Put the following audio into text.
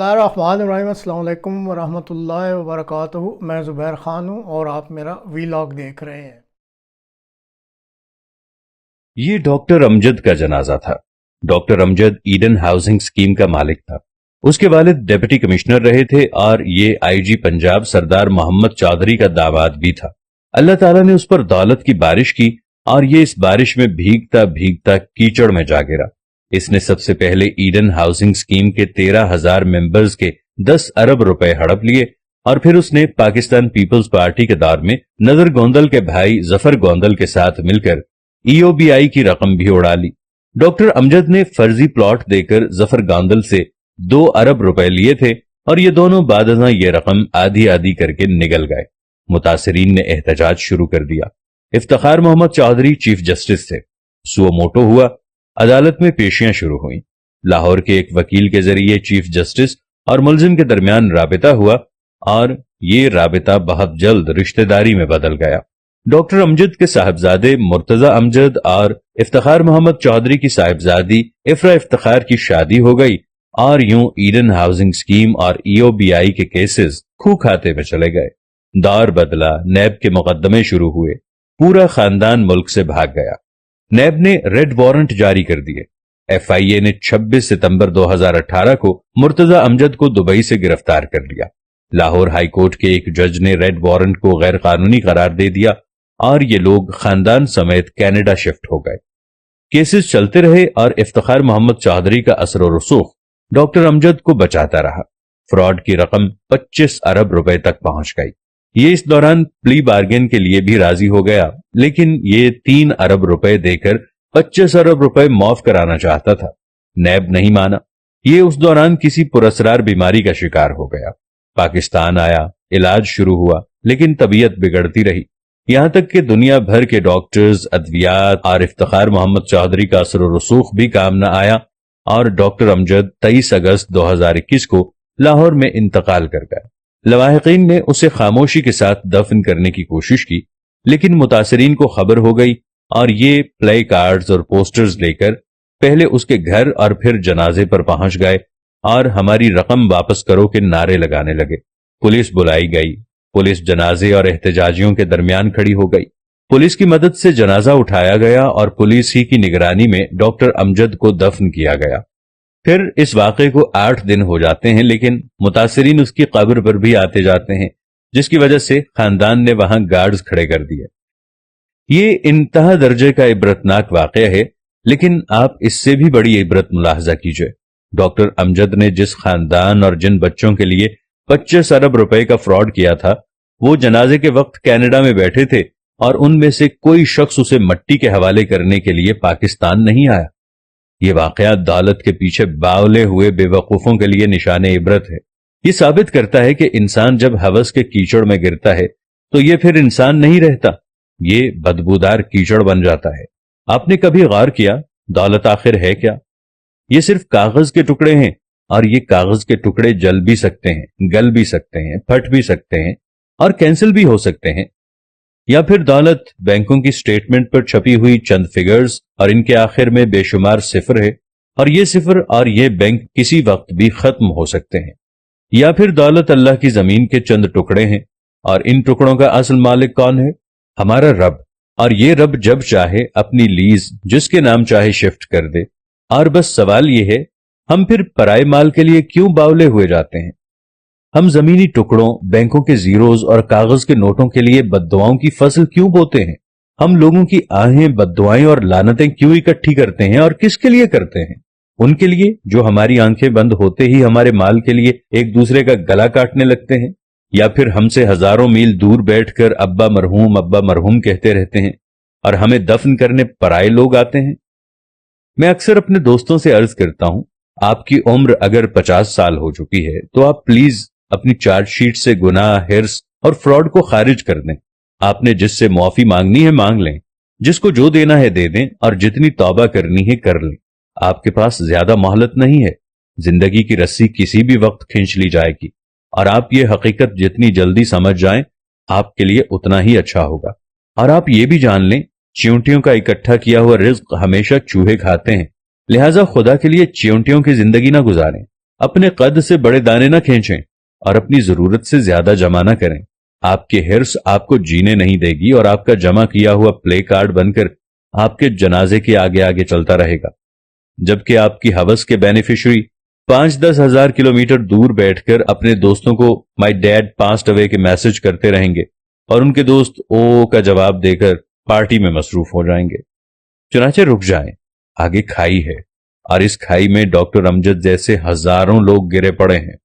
बिस्मिल्लाहिर्रहमानिर्रहीम। अस्सलाम वालेकुम वरहमतुल्लाहि वबरकातुहू। मैं ज़ुबैर ख़ान हूँ और आप मेरा वीलॉग देख रहे हैं। ये डॉक्टर अमजद का जनाजा था। Doctor Amjad Eden housing scheme का मालिक था। उसके वालिद डिप्टी कमिश्नर रहे थे और ये आईजी पंजाब सरदार मोहम्मद चौधरी का दामाद भी था। अल्लाह ताला ने उस पर दौलत की बारिश की और ये इस बारिश में भीगता भीगता कीचड़ में जा गिरा। इसने सबसे पहले ईडन हाउसिंग स्कीम के 13,000 मेंबर्स के 10 अरब रुपए हड़प लिए और फिर उसने पाकिस्तान पीपल्स पार्टी के दौर में नजर गोंदल के भाई जफर गोंदल के साथ मिलकर ईओबीआई की रकम भी उड़ा ली। डॉक्टर अमजद ने फर्जी प्लॉट देकर जफर गोंदल से 2 अरब रुपए लिए थे और ये दोनों बादशाह ये रकम आधी आधी करके निगल गए। मुतासिरीन ने एहतजाज शुरू कर दिया। इफ्तिखार मोहम्मद चौधरी चीफ जस्टिस थे। सुओ मोटो हुआ। अदालत में पेशियां शुरू हुई। लाहौर के एक वकील के जरिए चीफ जस्टिस और मुलजिम के दरमियान राबिता हुआ और ये राबिता बहुत जल्द रिश्तेदारी में बदल गया। डॉक्टर अमजद के साहबजादे मुर्तजा अमजद और इफ्तिखार मोहम्मद चौधरी की साहिबजादी इफ्रा इफ्तिखार की शादी हो गई और यूं ईडन हाउसिंग स्कीम और ईओबीआई के केसेस खूह खाते में चले गए। दौर बदला। नैब के मुकदमे शुरू हुए। पूरा खानदान मुल्क से भाग गया। नैब ने रेड वारंट जारी कर दिए। एफआईए ने 26 सितंबर 2018 को मुर्तजा अमजद को दुबई से गिरफ्तार कर लिया। लाहौर हाईकोर्ट के एक जज ने रेड वारंट को गैर कानूनी करार दे दिया और ये लोग खानदान समेत कनाडा शिफ्ट हो गए। केसेस चलते रहे और इफ्तिखार मोहम्मद चौधरी का असर और रसूख डॉक्टर अमजद को बचाता रहा। फ्रॉड की रकम 25 अरब रुपए तक पहुंच गई। ये इस दौरान प्ली बार्गेन के लिए भी राजी हो गया, लेकिन ये 3 अरब रुपए देकर 25 अरब रुपए माफ कराना चाहता था। नैब नहीं माना। ये उस दौरान किसी पुरस्कार बीमारी का शिकार हो गया। पाकिस्तान आया, इलाज शुरू हुआ, लेकिन तबीयत बिगड़ती रही। यहां तक कि दुनिया भर के डॉक्टर्स, अद्वियात और इफ्तिखार मोहम्मद चौधरी का असर और रसूख भी काम न आया और डॉक्टर अमजद 23 अगस्त 2021 को लाहौर में इंतकाल कर गया। लवाहिकीन ने उसे खामोशी के साथ दफन करने की कोशिश की, लेकिन मुतासिरीन को खबर हो गई और ये प्ले कार्ड्स और पोस्टर्स लेकर पहले उसके घर और फिर जनाजे पर पहुंच गए और हमारी रकम वापस करो के नारे लगाने लगे। पुलिस बुलाई गई। पुलिस जनाजे और एहतजाजियों के दरमियान खड़ी हो गई। पुलिस की मदद से जनाजा उठाया गया और पुलिस ही की निगरानी में डॉक्टर अमजद को दफन किया गया। फिर इस वाक़े को 8 दिन हो जाते हैं, लेकिन मुतासिरीन उसकी कब्र पर भी आते जाते हैं, जिसकी वजह से खानदान ने वहां गार्ड्स खड़े कर दिए। ये इंतहा दर्जे का इबरतनाक वाक़या है, लेकिन आप इससे भी बड़ी इबरत मुलाहजा कीजिए। डॉक्टर अमजद ने जिस खानदान और जिन बच्चों के लिए 25 अरब रुपए का फ्रॉड किया था, वो जनाजे के वक्त कनाडा में बैठे थे और उनमें से कोई शख्स उसे मट्टी के हवाले करने के लिए पाकिस्तान नहीं आया। ये वाकया दौलत के पीछे बावले हुए बेवकूफों के लिए निशाने इबरत है। ये साबित करता है कि इंसान जब हवस के कीचड़ में गिरता है तो ये फिर इंसान नहीं रहता, ये बदबूदार कीचड़ बन जाता है। आपने कभी गौर किया दौलत आखिर है क्या? ये सिर्फ कागज के टुकड़े हैं और ये कागज के टुकड़े जल भी सकते हैं, गल भी सकते हैं, फट भी सकते हैं और कैंसिल भी हो सकते हैं। या फिर दौलत बैंकों की स्टेटमेंट पर छपी हुई चंद फिगर्स और इनके आखिर में बेशुमार सिफर है और ये सिफर और ये बैंक किसी वक्त भी खत्म हो सकते हैं। या फिर दौलत अल्लाह की जमीन के चंद टुकड़े हैं और इन टुकड़ों का असल मालिक कौन है? हमारा रब। और ये रब जब चाहे अपनी लीज जिसके नाम चाहे शिफ्ट कर दे। और बस सवाल ये है, हम फिर पराए माल के लिए क्यों बावले हुए जाते हैं? हम जमीनी टुकड़ों, बैंकों के जीरोज और कागज के नोटों के लिए बद्दुआओं की फसल क्यों बोते हैं? हम लोगों की आहें, बद्दुआएं और लानतें क्यों इकट्ठी करते हैं और किसके लिए करते हैं? उनके लिए जो हमारी आंखें बंद होते ही हमारे माल के लिए एक दूसरे का गला काटने लगते हैं, या फिर हमसे हजारों मील दूर बैठकर अब्बा मरहूम कहते रहते हैं और हमें दफन करने पराए लोग आते हैं। मैं अक्सर अपने दोस्तों से अर्ज करता हूं, आपकी उम्र अगर 50 साल हो चुकी है तो आप प्लीज अपनी चार्जशीट से गुनाह, हिर्स और फ्रॉड को खारिज कर दें। आपने जिससे मुआफी मांगनी है मांग लें, जिसको जो देना है दे दें और जितनी तौबा करनी है कर लें। आपके पास ज्यादा मोहलत नहीं है। जिंदगी की रस्सी किसी भी वक्त खींच ली जाएगी और आप ये हकीकत जितनी जल्दी समझ जाएं, आपके लिए उतना ही अच्छा होगा। और आप ये भी जान लें, चींटियों का इकट्ठा किया हुआ रिज्क हमेशा चूहे खाते हैं, लिहाजा खुदा के लिए चींटियों की जिंदगी ना गुजारें। अपने कद से बड़े दाने न खींचें और अपनी जरूरत से ज्यादा जमा न करें। आपके हिर्स आपको जीने नहीं देगी और आपका जमा किया हुआ प्ले कार्ड बनकर आपके जनाजे के आगे आगे चलता रहेगा, जबकि आपकी हवस के बेनिफिशियरी 5-10 हजार किलोमीटर दूर बैठकर अपने दोस्तों को माय डैड पास्ड अवे के मैसेज करते रहेंगे और उनके दोस्त ओ का जवाब देकर पार्टी में मसरूफ हो जाएंगे। चुनाचे रुक जाएं, आगे खाई है और इस खाई में डॉक्टर अमजद जैसे हजारों लोग गिरे पड़े हैं।